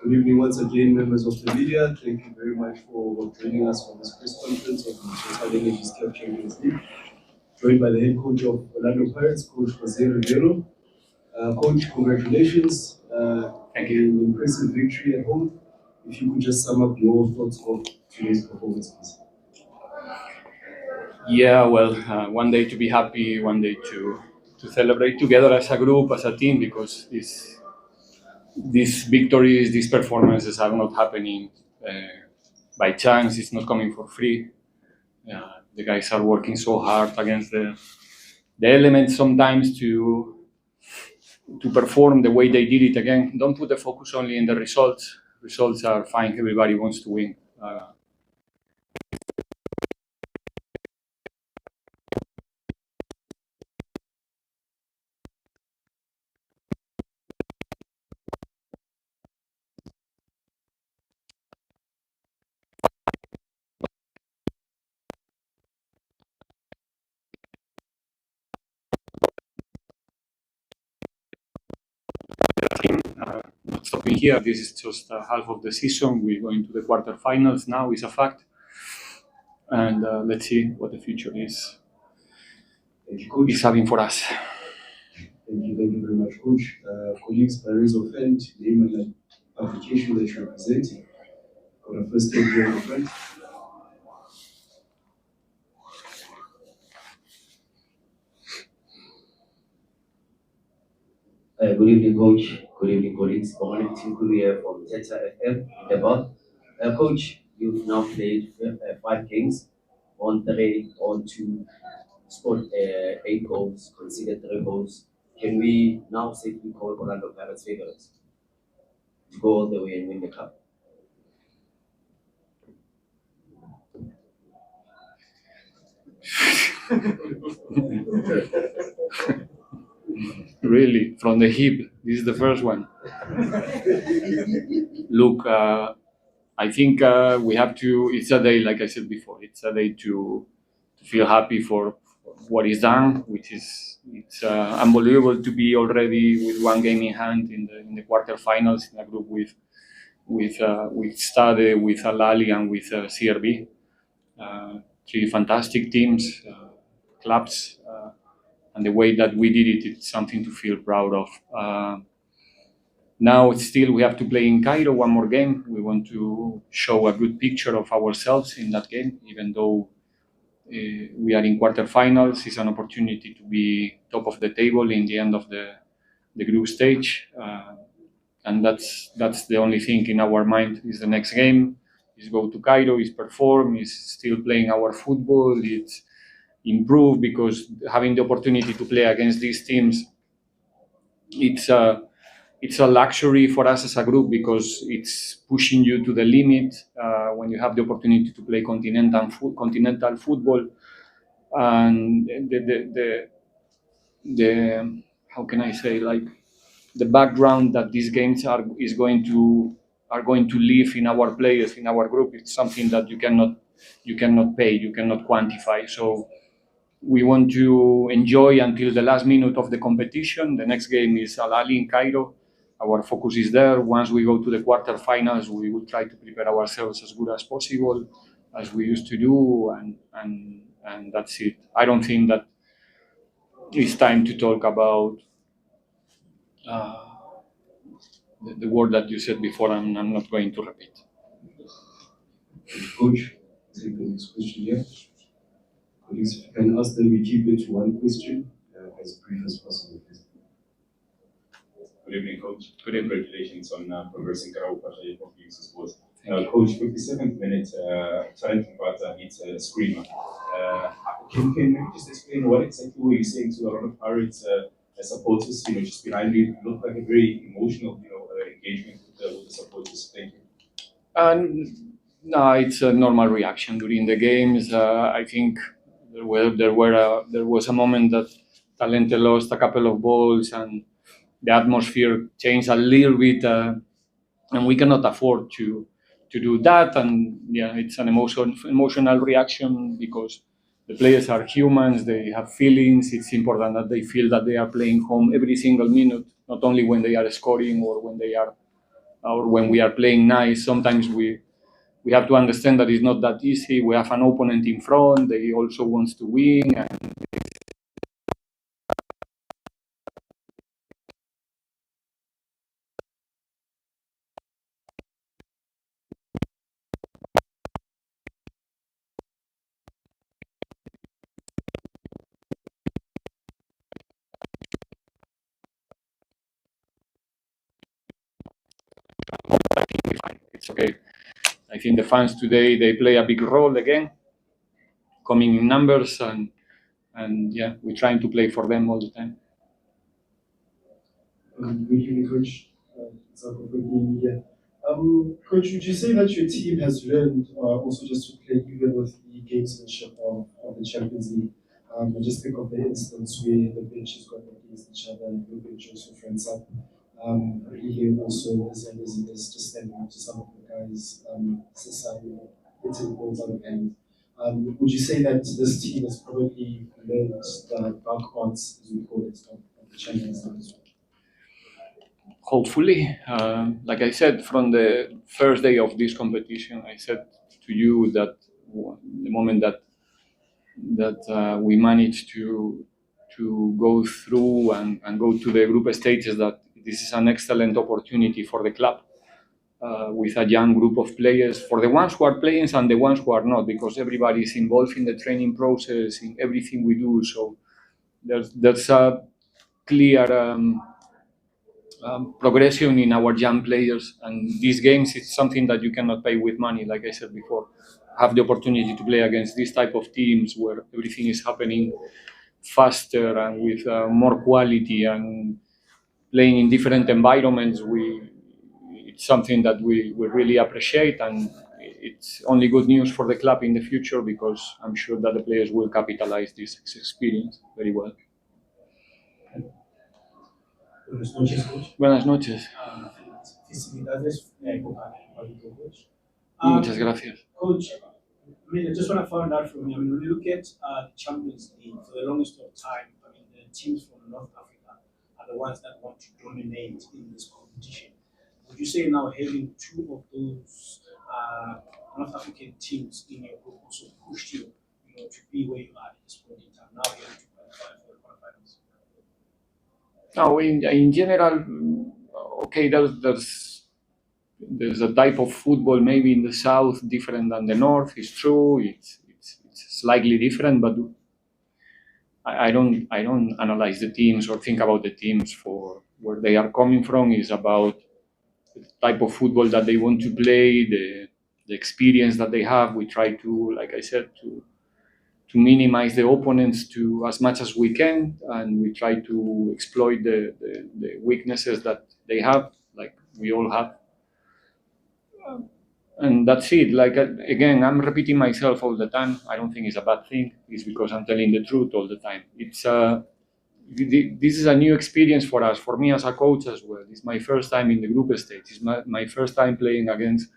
Good evening once again, members of the media. Thank you very much for joining us for this press conference of the Total Energies Cup Champions League. Joined by the head coach of Orlando Pirates, Coach Jose Riveiro. Coach, congratulations. Thank you. An impressive victory at home. If you could just sum up your thoughts of today's performance, please. Yeah, well, one day to be happy, one day to celebrate together as a group, as a team, because these victories, these performances are not happening by chance. It's not coming for free. The guys are working so hard against the elements sometimes to perform the way they did it again. Don't put the focus only in the results. Results are fine. Everybody wants to win. Not stopping here. This is just half of the season. We're going to the quarterfinals now. It's a fact, and let's see what the future is having for us. Thank you very much, Coach. Colleagues, by raise of hand, name and application that you're presenting. Got a first name here in the front. Good evening, Coach. Good evening, colleagues. Morning, Tinkulu here from Teta FM in the Bath. Coach, you've now played 5 games, won 3, on 2, scored 8 goals, conceded 3 goals. Can we now safely call Orlando Pirates favorites to go all the way and win the cup? Really, from the hip. This is the first one. Look, I think we have to. It's a day, like I said before. It's a day to feel happy for what is done, which is it's unbelievable to be already with 1 game in hand in the quarterfinals in a group with Stade, with Al Ahly, and with CRB. 3 fantastic teams, clubs. And the way that we did it, it's something to feel proud of. Now still we have to play in Cairo 1 more game. We want to show a good picture of ourselves in that game, even though we are in quarterfinals. It's an opportunity to be top of the table in the end of the group stage. And that's the only thing in our mind is the next game, is go to Cairo, is perform, is still playing our football, it's improve, because having the opportunity to play against these teams, it's a luxury for us as a group, because it's pushing you to the limit when you have the opportunity to play continental football. And the how can I say, like, the background that these games are going to leave in our players, in our group, it's something that you cannot pay, you cannot quantify. So we want to enjoy until the last minute of the competition. The next game is Al Ahly in Cairo. Our focus is there. Once we go to the quarterfinals, we will try to prepare ourselves as good as possible, as we used to do, and that's it. I don't think that it's time to talk about the word that you said before. I'm not going to repeat. Coach, take the next question here. Colleagues, if you can ask them, we keep it to 1 question, as brief as possible, please. Good evening, Coach. Congratulations on progressing Karauka sports. Coach, 57th minute, Tarek Mbata hits a screamer. Can you just explain what exactly were you saying to a lot of Pirates supporters, just behind you? It looked like a very emotional, engagement with the supporters. Thank you. No, it's a normal reaction during the games. I think there was a moment that Talente lost a couple of balls, and the atmosphere changed a little bit, and we cannot afford to do that. And yeah, it's an emotional reaction, because the players are humans, they have feelings. It's important that they feel that they are playing home every single minute, not only when they are scoring or when they are or when we are playing nice, sometimes we have to understand that it's not that easy. We have an opponent in front, they also wants to win. And I think it's okay. I think the fans today, they play a big role again, coming in numbers, and yeah, we're trying to play for them all the time. Good evening, Coach. Zako from media. Coach, would you say that your team has learned also just to play even with the gamesmanship of the Champions League? And just think of the instance where the benches got against each other and your bench also friends up. Really also as is just standing up to some of the guys, society, hitting balls out of hand. Would you say that this team has probably learned the dark arts, as we call it, of the Champions League as well? Hopefully, like I said, from the first day of this competition, I said to you that the moment that we managed to go through and go to the group stages, that this is an excellent opportunity for the club, with a young group of players, for the ones who are playing and the ones who are not, because everybody is involved in the training process, in everything we do. So there's a clear progression in our young players, and these games, it's something that you cannot pay with money. Like I said before, have the opportunity to play against this type of teams where everything is happening faster and with more quality, and playing in different environments. It's something that we really appreciate, and it's only good news for the club in the future, because I'm sure that the players will capitalize this experience very well. Buenas noches, coach. Buenas noches. Felicidades por el coach. Muchas gracias. Coach, I mean, I just want to find out from you. I mean, when you look at the Champions League for the longest of time, I mean, the teams from North Africa are the ones that want to dominate in this competition. Would you say now having two of those North African teams in your group also pushed you, to be where you are at this point in time? Now you have to qualify for the quarterfinals. No, in general, okay, there's a type of football maybe in the south different than the north. It's true. It's slightly different, but I don't analyze the teams or think about the teams for where they are coming from. It's about the type of football that they want to play, the experience that they have. We try to, like I said, to minimize the opponents to as much as we can, and we try to exploit the weaknesses that they have, like we all have. And that's it. Like, again, I'm repeating myself all the time. I don't think it's a bad thing. It's because I'm telling the truth all the time. It's this is a new experience for us, for me as a coach as well. It's my first time in the group stage. It's my first time playing against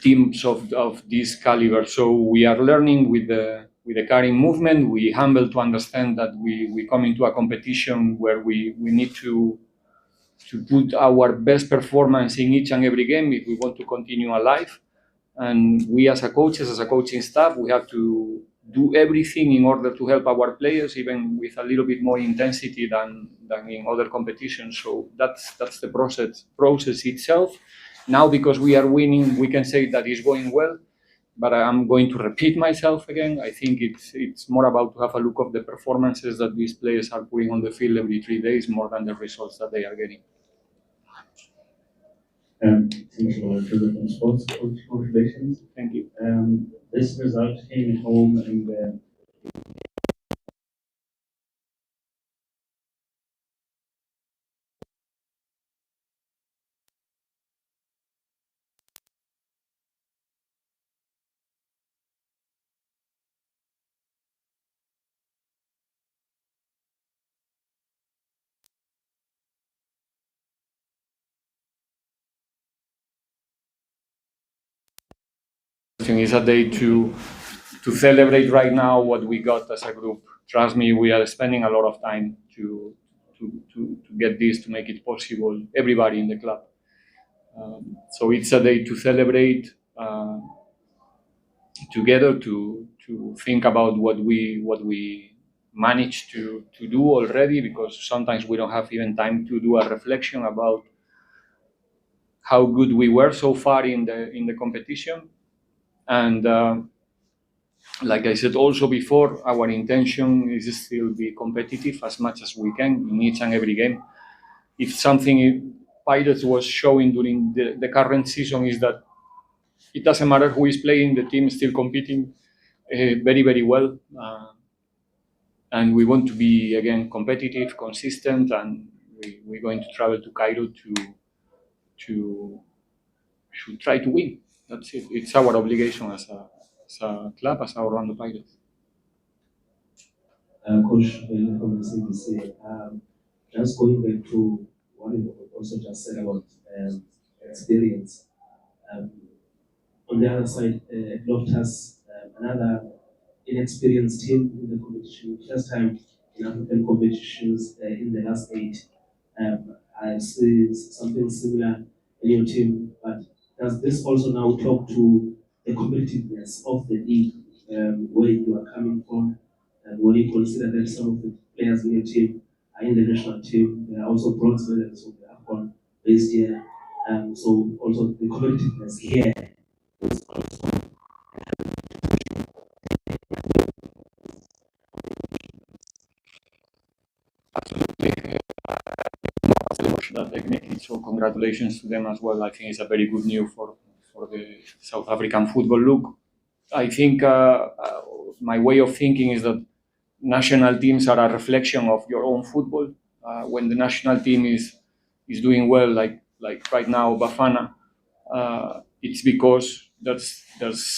teams of this caliber. So we are learning with the carrying movement. We humble to understand that we come into a competition where we need to put our best performance in each and every game if we want to continue alive. And we as a coaches, as a coaching staff, we have to do everything in order to help our players, even with a little bit more intensity than in other competitions. So that's the process itself. Now, because we are winning, we can say that it's going well, but I'm going to repeat myself again. I think it's more about to have a look of the performances that these players are putting on the field every 3 days, more than the results that they are getting. Thanks for the sports coach. Congratulations. Thank you. This result came home in the Is a day to celebrate right now what we got as a group. Trust me, we are spending a lot of time to to get this, to make it possible, everybody in the club. So it's a day to celebrate together, to think about what we managed to do already, because sometimes we don't have even time to do a reflection about how good we were so far in the competition. And like I said also before, our intention is still be competitive as much as we can in each and every game. If something Pirates was showing during the current season is that it doesn't matter who is playing, the team is still competing very, very well. And we want to be, again, competitive, consistent, and we're going to travel to Cairo to try to win. That's it. It's our obligation as a club, as our Orlando Pirates. Coach, from the CBC, just going back to what you also just said about experience. On the other side, Loftus, another inexperienced team in the competition, first time in African competitions in the last 8. I see something similar in your team, but does this also now talk to the competitiveness of the league, where you are coming from, and when you consider that some of the players in your team are in the national team, they are also bronze medalists of the AFCON based year, so also the competitiveness here is also That they make it. So congratulations to them as well. I think it's a very good news for the South African football. Look, I think my way of thinking is that national teams are a reflection of your own football. When the national team is doing well, like right now, Bafana, it's because there's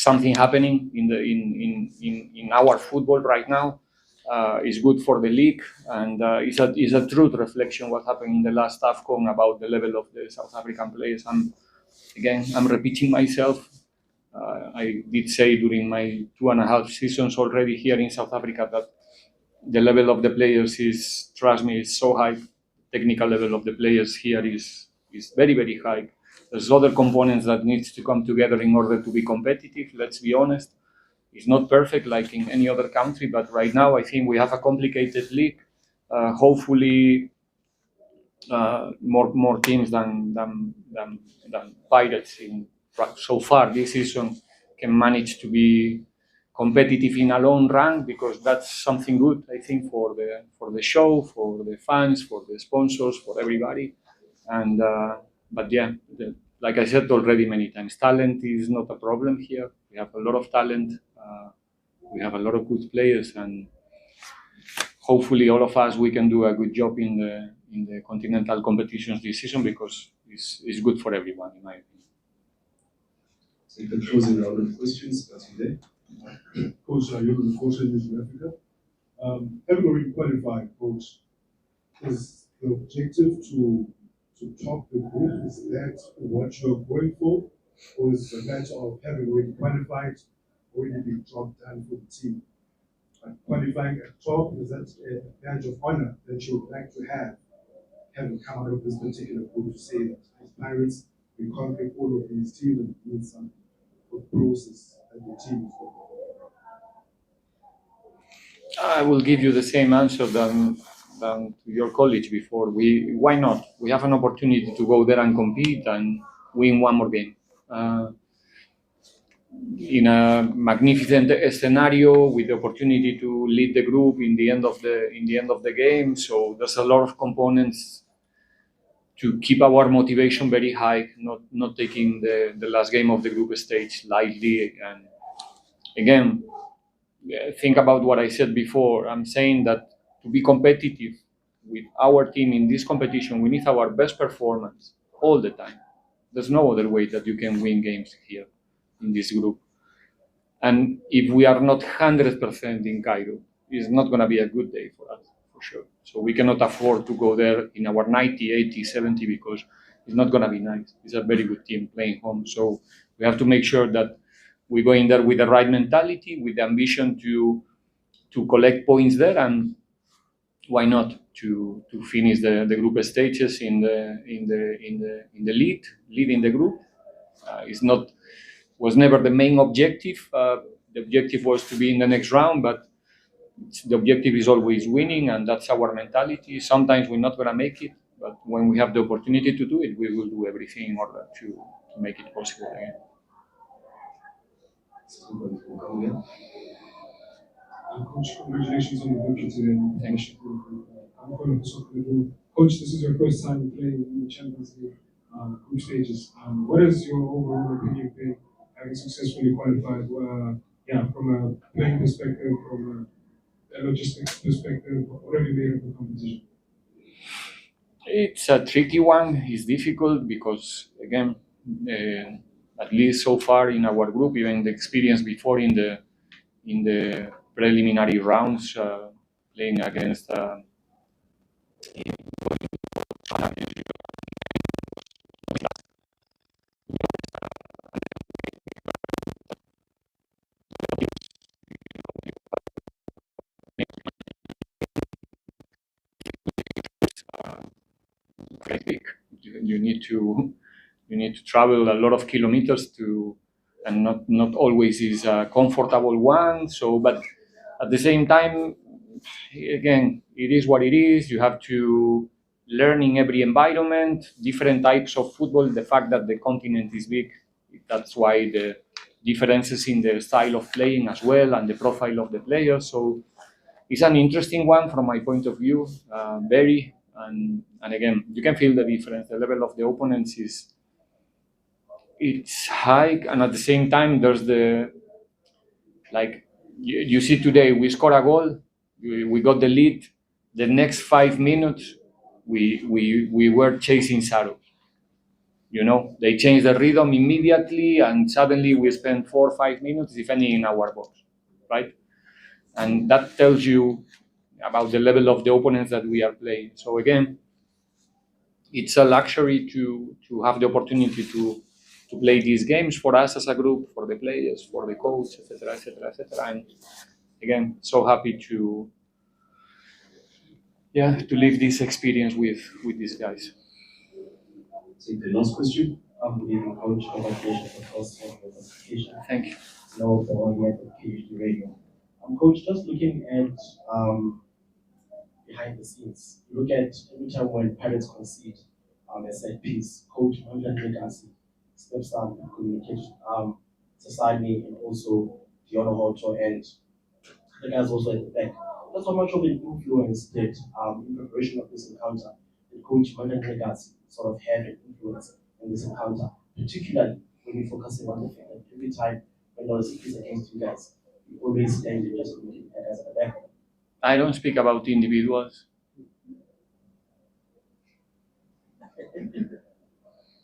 something happening in our football right now. It's good for the league, and it's a true reflection what happened in the last AFCON about the level of the South African players. I'm repeating myself. I did say during my 2.5 seasons already here in South Africa that the level of the players is, trust me, is so high. Technical level of the players here is very, very high. There's other components that needs to come together in order to be competitive. Let's be honest. It's not perfect like in any other country, but right now I think we have a complicated league. Hopefully, more teams than Pirates so far this season can manage to be competitive in a long run, because that's something good, I think, for the show, for the fans, for the sponsors, for everybody. And but yeah, like I said already many times, talent is not a problem here. We have a lot of talent. We have a lot of good players, and hopefully all of us we can do a good job in the continental competitions this season, because it's good for everyone, in my opinion. Take the closing round of questions. That's today. Coach, you're the coach in Africa. Having already qualified, Coach, is the objective to top the group? Is that what you're going for? Or is it a matter of having already qualified, already been job done for the team? And qualifying at top, is that a badge of honor that you would like to have, having come out of this particular group, to say that as Pirates, we conquer all of these teams and need some process that the team is going? I will give you the same answer than to your colleague before. Why not? We have an opportunity to go there and compete and win one more game. In a magnificent scenario with the opportunity to lead the group in the end of the game. So there's a lot of components to keep our motivation very high, not taking the last game of the group stage lightly. And again, think about what I said before. I'm saying that to be competitive with our team in this competition, we need our best performance all the time. There's no other way that you can win games here in this group. And if we are not 100% in Cairo, it's not going to be a good day for us, for sure. So we cannot afford to go there in our 90, 80, 70, because it's not going to be nice. It's a very good team playing home. So we have to make sure that we go in there with the right mentality, with the ambition to collect points there, and why not to finish the group stages in the leading the group. Was never the main objective. The objective was to be in the next round, but the objective is always winning, and that's our mentality. Sometimes we're not going to make it, but when we have the opportunity to do it, we will do everything in order to make it possible again. Coach, congratulations on the victory today. Thank you. Coach, this is your first time playing in the Champions League group stages. What is your overall opinion been having successfully qualified? From a playing perspective, from a logistics perspective, what have you made of the competition? It's a tricky one. It's difficult because, again, at least so far in our group, even the experience before in the preliminary rounds, playing against quite big. You need to travel a lot of kilometers and not always is a comfortable one. So, but at the same time, again, it is what it is. You have to learn in every environment, different types of football. The fact that the continent is big, that's why the differences in the style of playing as well and the profile of the players. So it's an interesting one from my point of view, very. And again, you can feel the difference. The level of the opponents it's high, and at the same time, there's you see today we score a goal, we got the lead. The next 5 minutes, we were chasing Saro. They changed the rhythm immediately, and suddenly we spent 4 or 5 minutes defending in our box, right? And that tells you about the level of the opponents that we are playing. So again, it's a luxury to have the opportunity to play these games for us as a group, for the players, for the coach, etc., etc., etc. And again, so happy to live this experience with these guys. Take the last question. Good evening, Coach. Congratulations, of course, on your qualification. Thank you. Now for your CR Radio. Coach, just looking at behind the scenes, you look at every time when Pirates concede a set piece, Coach Mandla Legacy steps up and communicates to Sidney and also Fiona Hoto and the guys also at the back. That's how much of an influence did in preparation of this encounter did Coach Mandla Legacy sort of have an influence in this encounter, particularly when you're focusing on the fact that every time when there was a piece against you guys, you always stand and just looking at us at the back. I don't speak about individuals.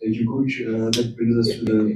Thank you, Coach. That brings us to the